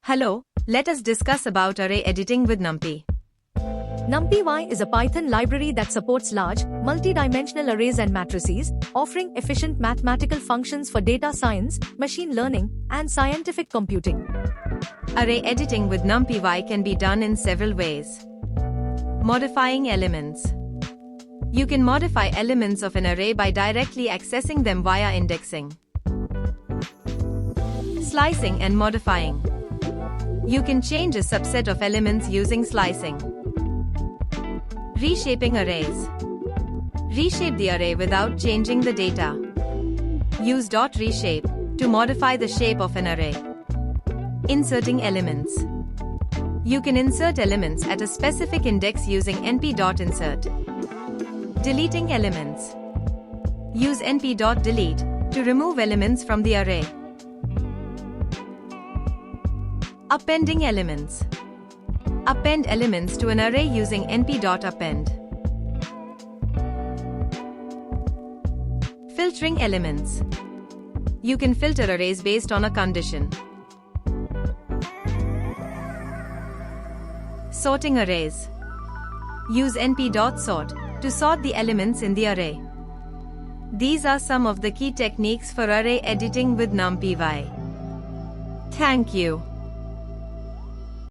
Hello, let us discuss about array editing with Numpy. Numpy is a Python library that supports large, multi-dimensional arrays and matrices, offering efficient mathematical functions for data science, machine learning, and scientific computing. Array editing with Numpy can be done in several ways. Modifying elements. You can modify elements of an array by directly accessing them via indexing. Slicing and modifying. You can change a subset of elements using slicing. Reshaping arrays. Reshape the array without changing the data. Use .reshape to modify the shape of an array. Inserting elements. You can insert elements at a specific index using np.insert. Deleting elements. Use np.delete to remove elements from the array. Appending elements. Append elements to an array using np.append. Filtering elements. You can filter arrays based on a condition. Sorting arrays. Use np.sort to sort the elements in the array. These are some of the key techniques for array editing with Numpy. Thank you.